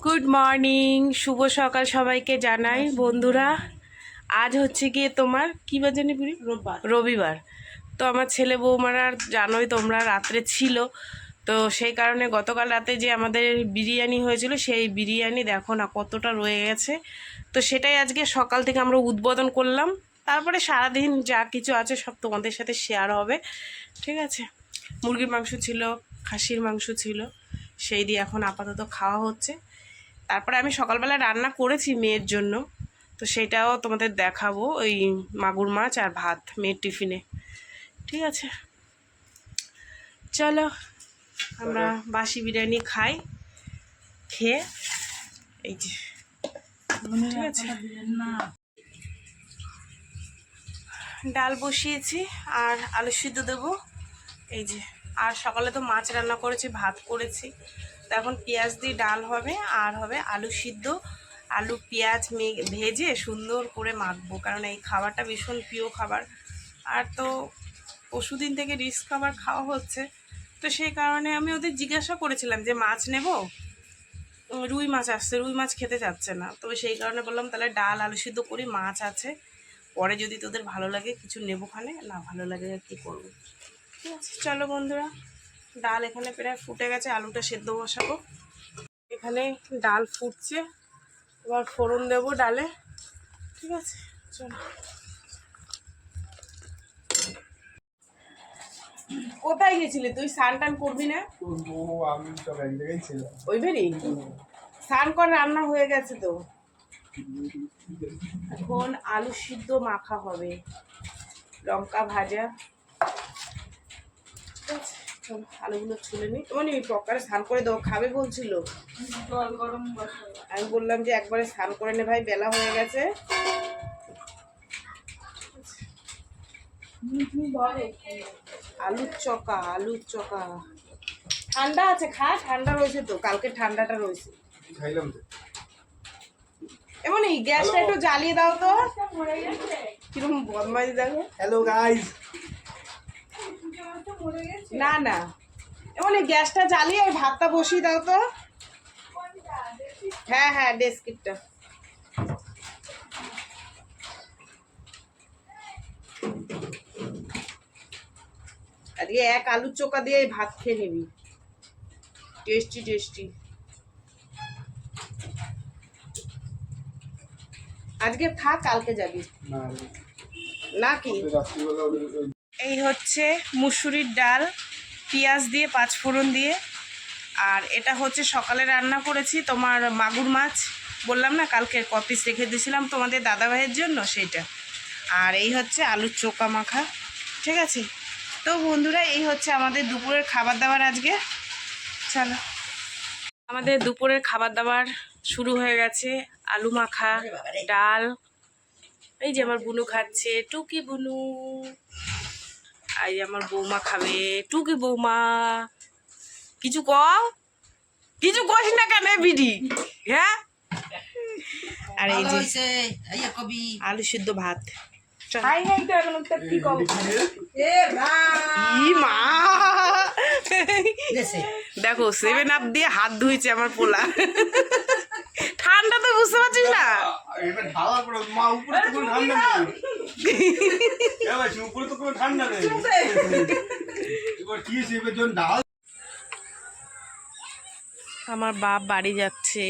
Good morning, শুভ সকাল সবাইকে জানাই বন্ধুরা। আজ হচ্ছে গিয়ে তোমার কি বার জানি পুরি রবিবার। তো আমার ছেলে বৌমারা জানোই তোমরা রাত্রে ছিল, তো সেই কারণে গতকাল রাতে যে আমাদের বিরিয়ানি হয়েছিল সেই বিরিয়ানি দেখো না কতটা রয়ে গেছে। তো সেটাই আজকে সকাল থেকে আমরা উদ্বোধন করলাম, তারপরে সারাদিন যা কিছু আছে সব তোমাদের সাথে শেয়ার হবে, ঠিক আছে। মুরগির মাংস ছিল, খাসির মাংস ছিল, সেই দিয়ে এখন আপাতত খাওয়া হচ্ছে। তারপরে আমি সকালবেলা রান্না করেছি মেয়ের জন্য, তো সেটাও তোমাদের দেখাবো। ওই মাগুর মাছ আর ভাত মেয়ের টিফিনে, ঠিক আছে। চলো আমরা বাসি বিরিয়ানি খাই, খেয়ে এই যে ঠিক আছে ডাল বসিয়েছি আর আলু সিদ্ধ দেবো এই যে। আর সকালে তো মাছ রান্না করেছি, ভাত করেছি, তো এখন পেঁয়াজ দিয়ে ডাল হবে আর হবে আলু সিদ্ধ। আলু পেঁয়াজ ভেজে সুন্দর করে মাখবো, কারণ এই খাবারটা ভীষণ প্রিয় খাবার। আর তো পরশুদিন থেকে রিস্ক খাবার খাওয়া হচ্ছে, তো সেই কারণে আমি ওদের জিজ্ঞাসা করেছিলাম যে মাছ নেব, রুই মাছ আসছে, রুই মাছ খেতে চাচ্ছে না, তো সেই কারণে বললাম তাহলে ডাল আলু সিদ্ধ করি, মাছ আছে, পরে যদি তোদের ভালো লাগে কিছু নেবো, খানে না ভালো লাগে আর কি করবো, ঠিক আছে। চলো বন্ধুরা, ডাল এখানে প্রায় ফুটে গেছে, আলুটা সেদ্ধ বসাবো। এখানে ডাল ফুটছে, এবার ফোড়ন দেবো ডালে, ঠিক আছে। চলো, কোথায় গেছিলি তুই? স্নান টান করবি না? আমি তো এক জায়গায় ছিলাম। ওই বেরি স্নান কর, রান্না হয়ে গেছে তো। এখন আলু সিদ্ধ মাখা হবে, লঙ্কা ভাজা, ঠিক আছে। চলো আলুগুলো ছুলে নিই। মানে পকারে স্নান করে দাও, খাবে বলছিল। আমি বললাম যে একবারে স্নান করে নে ভাই, বেলা হয়ে গেছে। আলুর চকা, আলুর চকা ঠান্ডা আছে, খা, ঠান্ডা রয়েছে তো, কালকে ঠান্ডাটা রয়েছে। এমন এই গ্যাসটা একটু জ্বালিয়ে দাও তো, কিরকম বদমাইশ দেখো। হ্যালো গাইস, না না, এমন এই গ্যাসটা জ্বালিয়ে ওই ভাতটা বসিয়ে দাও তো। হ্যাঁ হ্যাঁ, ডেস্কিটটা। আজকে এক আলুর চোখা দিয়ে ভাত খেয়ে নিবি, টেস্টি টেস্টি। আজকে থাক, কালকে যাবি নাকি? এই হচ্ছে মুসুরির ডাল, পেঁয়াজ দিয়ে পাঁচফোড়ন দিয়ে। আর এটা হচ্ছে সকালে রান্না করেছি তোমার মাগুর মাছ, বললাম না কালকে কপিস রেখে দিয়েছিলাম তোমাদের দাদাভাইয়ের জন্য, সেইটা। আর এই হচ্ছে আলুর চোকা মাখা, ঠিক আছে। তো বন্ধুরা, এই হচ্ছে আমাদের দুপুরের খাবার দাবার আজকে। চলো, আমাদের দুপুরের খাবার দাবার শুরু হয়ে গেছে। আলু মাখা, ডাল, এই যে আমার বুনু খাচ্ছে, টুকি বুনু। এই আমার বৌমা খাবে, টুকি বৌমা। কিছু কও, কিছু কস না কেন বিডি? হ্যাঁ, আর এই যে আলু সিদ্ধ ভাত। দেখো 7 আপ দিয়ে হাত ধুইছে আমার পোলা। ঠান্ডা তো বুঝতে পারছিস না। আমার বাপ বাড়ি যাচ্ছে,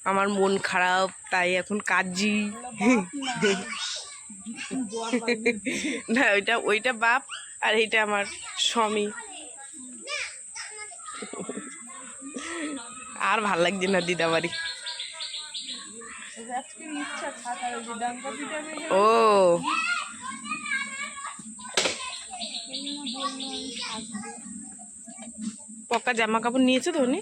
আমার মন খারাপ, তাই এখন কাজি। না, ওইটা বাপ, আর এইটা আমার স্বামী। আর ভাল লাগছে না দিদা বাড়ি। ও পক্কা জামা কাপড় নিয়েছো তো উনি?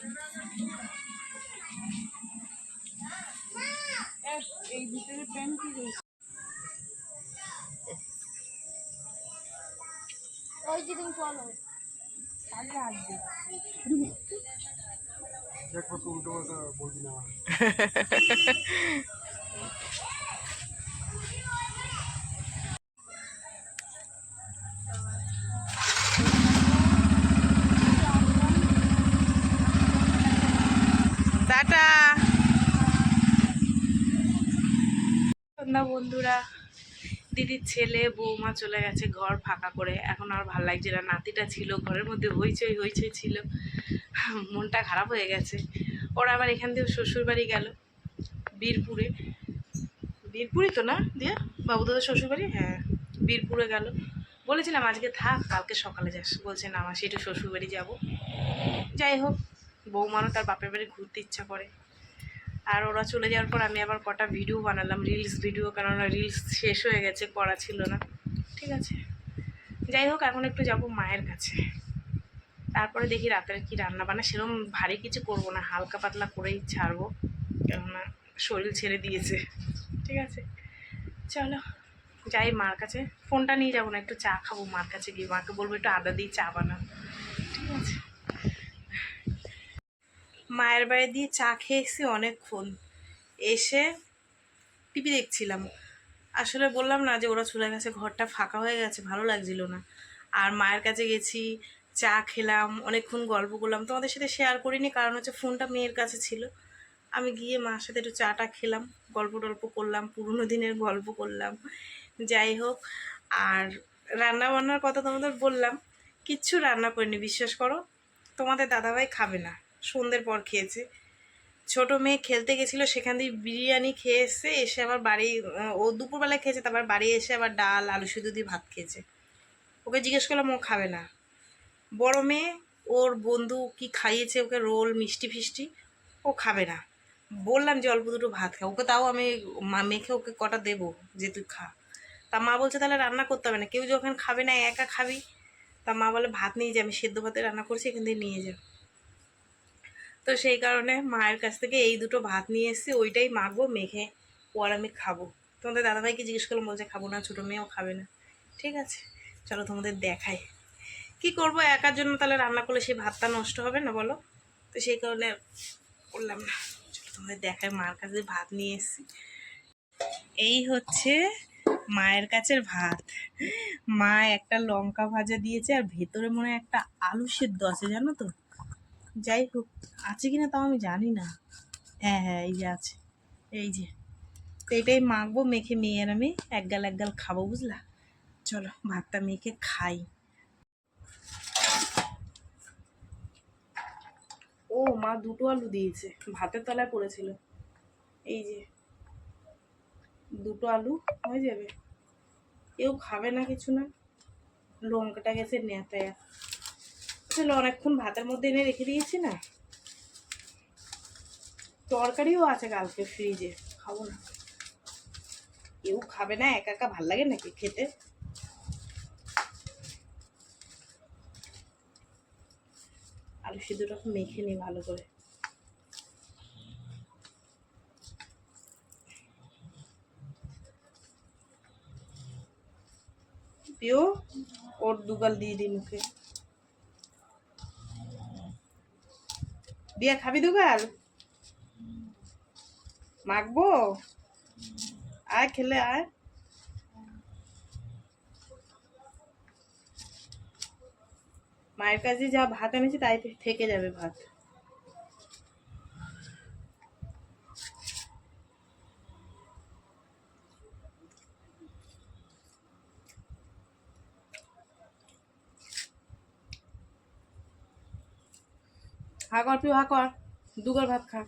টাটা। সন্ধ্যা বন্ধুরা। দিদির ছেলে বৌমা চলে গেছে ঘর ফাঁকা করে। এখন আর ভাল লাগছে না, নাতিটা ছিল ঘরের মধ্যে, হইচই হইচই ছিল, মনটা খারাপ হয়ে গেছে। ওরা আবার এখান থেকে শ্বশুরবাড়ি গেল বীরপুরে। বীরপুরই তো না দিয়ে বাবু দাদার শ্বশুরবাড়ি? হ্যাঁ, বীরপুরে গেল। বলেছিলাম আজকে থাক, কালকে সকালে যাস। বলছে না আমার সেটা শ্বশুরবাড়ি যাব। যাই হোক, বৌমারও তার বাপের বাড়ি ঘুরতে ইচ্ছা করে। আর ওরা চলে যাওয়ার পর আমি আবার কটা ভিডিও বানালাম, রিলস ভিডিও, কেননা রিলস শেষ হয়ে গেছে, করা ছিল না। ঠিক আছে, যাই হোক, এখন একটু যাব মায়ের কাছে। তারপরে দেখি রাতের কি রান্না বান্না। সেরকম ভারী কিছু করব না, হালকা পাতলা করেই ছাড়বো, কেননা শরীর ছেড়ে দিয়েছে। ঠিক আছে, চলো যাই মার কাছে। ফোনটা নিয়ে যাবো না, একটু চা খাবো মার কাছে গিয়ে। মাকে বলবো একটু আদা দিয়ে চা বানাও। ঠিক আছে, মায়ের বাড়ি দিয়ে চা খেয়ে এসেছি অনেকক্ষণ। এসে টিভি দেখছিলাম। আসলে বললাম না যে ওরা চলে গেছে, ঘরটা ফাঁকা হয়ে গেছে, ভালো লাগছিল না। আর মায়ের কাছে গেছি, চা খেলাম, অনেকক্ষণ গল্প করলাম। তোমাদের সাথে শেয়ার করিনি, কারণ হচ্ছে ফোনটা মেয়ের কাছে ছিল। আমি গিয়ে মার সাথে একটু চাটা খেলাম, গল্প টল্প করলাম, পুরোনো দিনের গল্প করলাম। যাই হোক, আর রান্না বান্নার কথা তোমাদের বললাম, কিচ্ছু রান্না করিনি, বিশ্বাস করো। তোমাদের দাদাভাই খাবে না, সন্ধ্যের পর খেয়েছে। ছোট মেয়ে খেলতে গেছিলো, সেখান দিয়ে বিরিয়ানি খেয়ে এসে এসে আবার বাড়ি, ও দুপুরবেলায় খেয়েছে, তারপর বাড়ি এসে আবার ডাল আলু সিদ্ধ দিয়ে ভাত খেয়েছে। ওকে জিজ্ঞেস করলাম, ও খাবে না। বড় মেয়ে, ওর বন্ধু কি খাইয়েছে ওকে, রোল মিষ্টি ফিষ্টি, ও খাবে না। বললাম যে অল্প দুটো ভাত খা, ওকে তাও আমি মেখে ওকে কটা দেবো যে তুই খা। তা মা বলছে তাহলে রান্না করতে হবে না, কেউ যখন খাবে না একা খাবি। তা মা বলে ভাত নিয়ে যা, আমি সেদ্ধ ভাতে রান্না করছি, এখান থেকে নিয়ে যা। তো সেই কারণে মায়ের কাছ থেকে এই দুটো ভাত নিয়ে এসেছি, ওইটাই মাখবো, মেখে ও আর আমি খাবো। তোমাদের দাদাভাইকে জিজ্ঞেস করলাম, বলছে খাবো না, ছোটো মেয়েও খাবে না। ঠিক আছে, চলো তোমাদের দেখাই কি করব। একার জন্য তাহলে রান্না করলে সেই ভাতটা নষ্ট হবে না বলো? তো সেই কারণে করলাম না। চলো তোমাদের দেখায়, মার কাছে ভাত নিয়ে এসেছি। এই হচ্ছে মায়ের কাছের ভাত। মা একটা লঙ্কা ভাজা দিয়েছে, আর ভেতরে মনে হয় একটা আলু সেদ্ধ আছে, জানো তো। যাই হোক, আছে কিনা তাও আমি জানি না। হ্যাঁ হ্যাঁ, এই যে আছে, এই যে। তো এটাই মাখবো, মেখে মেয়ে আর আমি এক গাল খাবো, বুঝলা। চলো ভাতটা মেখে খাই। ও মা দুটো আলু দিয়েছে, ভাতের তলায় পড়েছিল। এই যে দুটো আলু হয়ে যাবে। কেউ খাবে না কিছু না, লঙ্কাটা গেছে নেতায়। চলো, অনেকক্ষণ ভাতের মধ্যে এনে রেখে দিয়েছি না, তরকারিও আছে কালকে ফ্রিজে, খাবো না। কেউ খাবে না, একা একা ভাল লাগে নাকি খেতে। আলু সিদ্ধটা মেখে নিই ভালো করে। দিও, ওর দুগাল দিয়ে দিই মুখে। দিয়া খাবি দুগাল? মাখবো, আয় খেলে আয়। মায়ের কাছে যা ভাত এনেছি তাই থেকে যাবে ভাত। হা কর তুই, হা কর, দুগাল ভাত খা।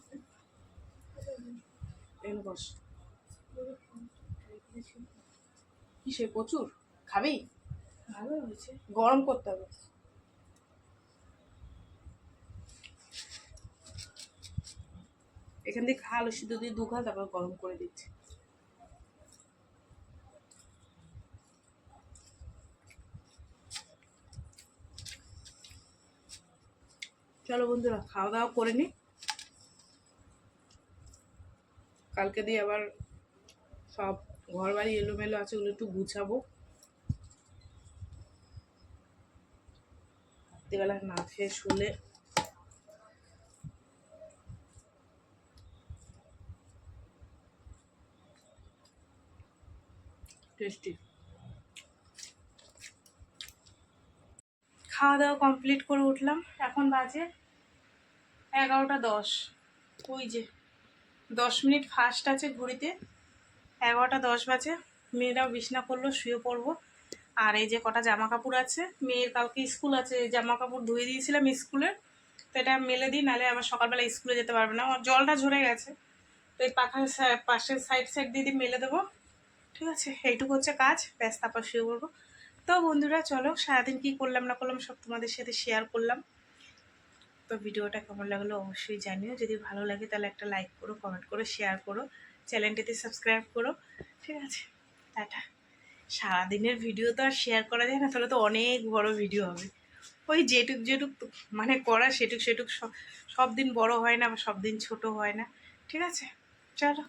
এনে বস। কিসে প্রচুর খাবি? ভালো হয়েছে, গরম করতে হবে। এখান থেকে খা, আলু সিদ্ধ দিয়ে দু খা, তারপর গরম করে দিচ্ছি। চলো বন্ধুরা, খাওয়া দাওয়া করে নি। কালকে দিয়ে আবার সব ঘর বাড়ি এলোমেলো আছে, ওগুলো একটু গুছাবো। রাত্রিবেলা না খেয়ে শুলে টেস্টি। খাওয়া দাওয়া কমপ্লিট করে উঠলাম, এখন বাজে 11টা 10। ওই যে 10 মিনিট ফাস্ট আছে ঘড়িতে, 11টা 10 বাজে, মেয়েরাও বিছনা করলো, শুয়ে পড়বো। আর এই যে কটা জামা কাপড় আছে, মেয়ের কালকে স্কুল আছে, এই জামা কাপড় ধুয়ে দিয়েছিলাম স্কুলের, তো এটা মেলে দিই, নাহলে আবার সকালবেলা স্কুলে যেতে পারবে না, আমার জলটা ঝরে গেছে। তো এই পাশের সাইড দিয়ে মেলে দেবো। ঠিক আছে, এইটুকু হচ্ছে কাজ, ব্যাস তারপর শুয়ে পড়বো। তো বন্ধুরা চলো, সারাদিন কী করলাম না করলাম সব তোমাদের সাথে শেয়ার করলাম। তো ভিডিওটা কেমন লাগলো অবশ্যই জানিও, যদি ভালো লাগে তাহলে একটা লাইক করো, কমেন্ট করো, শেয়ার করো, চ্যানেলটিতে সাবস্ক্রাইব করো। ঠিক আছে, টাটা। সারাদিনের ভিডিও তো আর শেয়ার করা যায় না, তাহলে তো অনেক বড় ভিডিও হবে। ওই যেটুক মানে করা সেটুক সব দিন বড় হয় না, সব দিন ছোট হয় না। ঠিক আছে, চলো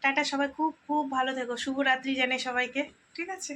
টাটা, সবাই খুব খুব ভালো থেকো, শুভরাত্রি জানাই সবাইকে। ঠিক আছে।